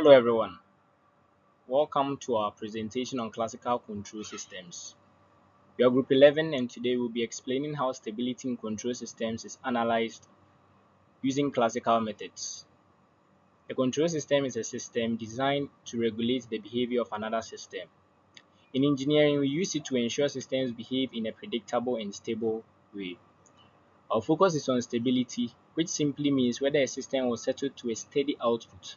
Hello everyone, welcome to our presentation on classical control systems. We are group 11 and today we'll be explaining how stability in control systems is analyzed using classical methods. A control system is a system designed to regulate the behavior of another system. In engineering, we use it to ensure systems behave in a predictable and stable way. Our focus is on stability, which simply means whether a system will settle to a steady output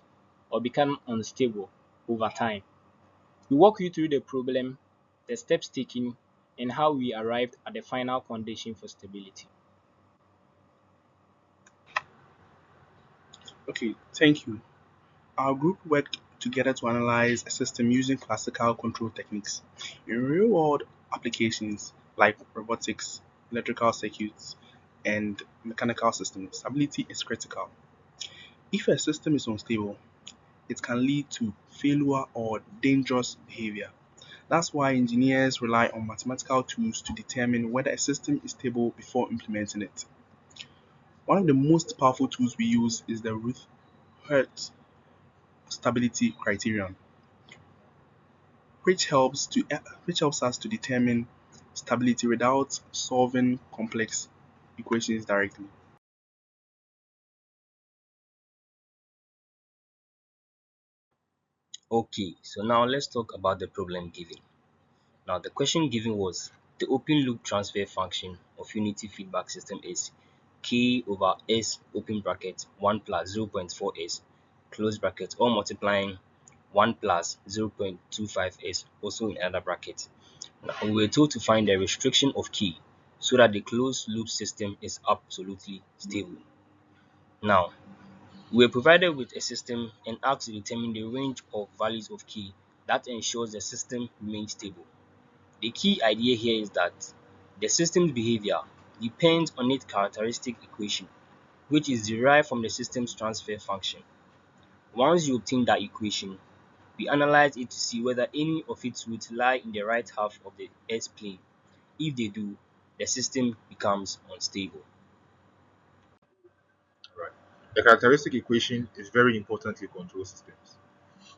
or become unstable over time. We walk you through the problem, the steps taken, and how we arrived at the final condition for stability. Okay, thank you. Our group worked together to analyze a system using classical control techniques. In real world applications like robotics, electrical circuits, and mechanical systems, stability is critical. If a system is unstable, it can lead to failure or dangerous behavior. That's why engineers rely on mathematical tools to determine whether a system is stable before implementing it. One of the most powerful tools we use is the Routh stability criterion, which helps us to determine stability without solving complex equations directly. Okay, so now let's talk about the problem given. Now the question given was the open loop transfer function of unity feedback system is k over s open bracket 1 plus 0.4s close bracket or multiplying 1 plus 0.25s also in another bracket. Now we were told to find the restriction of k so that the closed loop system is absolutely stable. Now we were provided with a system and asked to determine the range of values of k that ensures the system remains stable. The key idea here is that the system's behavior depends on its characteristic equation, which is derived from the system's transfer function. Once you obtain that equation, we analyze it to see whether any of its roots lie in the right half of the S-plane. If they do, the system becomes unstable. Right. The characteristic equation is very important in control systems.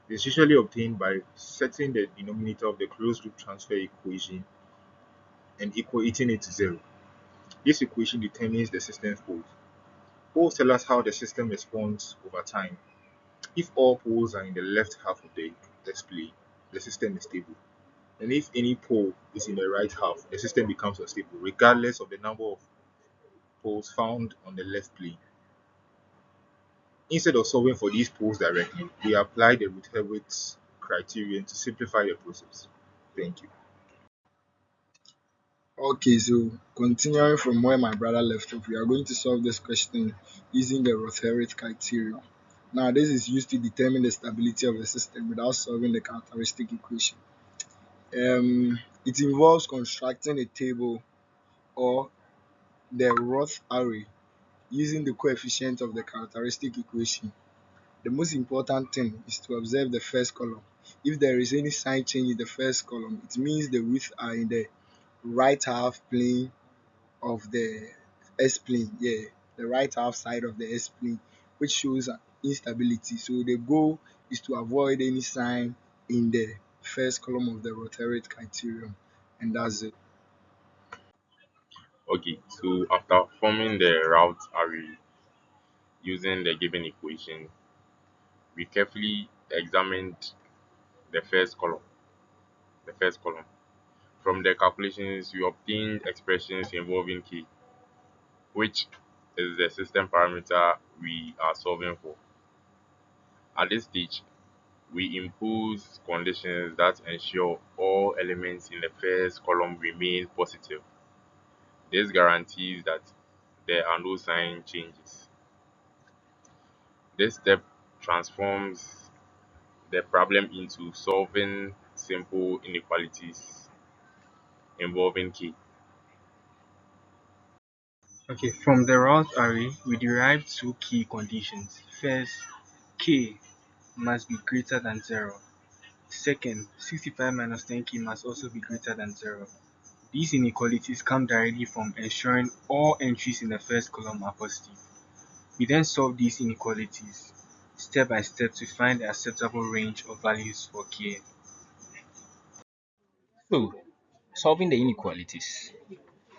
It is usually obtained by setting the denominator of the closed loop transfer equation and equating it to zero. This equation determines the system's poles. Poles tell us how the system responds over time. If all poles are in the left half of the display, the system is stable. And if any pole is in the right half, the system becomes unstable, regardless of the number of poles found on the left plane. Instead of solving for these poles directly, we apply the Routh-Hurwitz criterion to simplify the process. Thank you. Okay, so continuing from where my brother left off, we are going to solve this question using the Routh criterion. Now, this is used to determine the stability of a system without solving the characteristic equation. It involves constructing a table or the Roth array using the coefficient of the characteristic equation. The most important thing is to observe the first column. If there is any sign change in the first column, it means the widths are in the right half plane of the S-plane, the right half side of the S-plane, which shows instability. So the goal is to avoid any sign in the first column of the Routh criterion, and that's it. Okay, so after forming the route array using the given equation, we carefully examined the first column. The first column. From the calculations, we obtained expressions involving k, which is the system parameter we are solving for. At this stage, we impose conditions that ensure all elements in the first column remain positive. This guarantees that there are no sign changes. This step transforms the problem into solving simple inequalities involving k. Okay, from the route array, we derive two key conditions. First, k must be greater than 0. Second, 65 minus 10k must also be greater than 0. These inequalities come directly from ensuring all entries in the first column are positive. We then solve these inequalities. step by step to find the acceptable range of values for k. So, solving the inequalities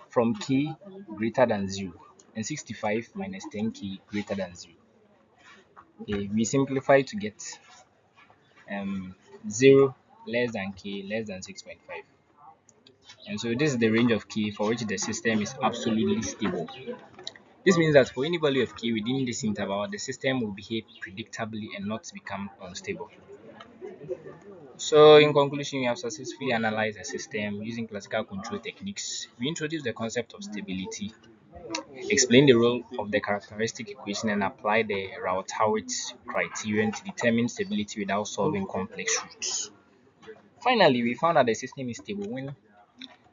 from k greater than 0 and 65 minus 10k greater than 0. Okay, we simplify to get 0 less than k less than 6.5. And so this is the range of k for which the system is absolutely stable. This means that for any value of k within this interval, the system will behave predictably and not become unstable. So in conclusion, we have successfully analyzed the system using classical control techniques. We introduced the concept of stability, explained the role of the characteristic equation, and applied the Raoult-Howitt criterion to determine stability without solving complex roots. Finally, we found that the system is stable when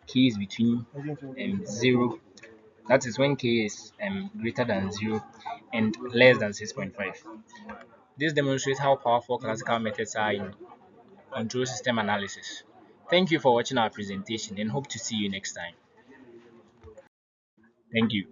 k is between 0, that is when k is greater than 0 and less than 6.5. This demonstrates how powerful classical methods are in control system analysis. Thank you for watching our presentation and hope to see you next time. Thank you.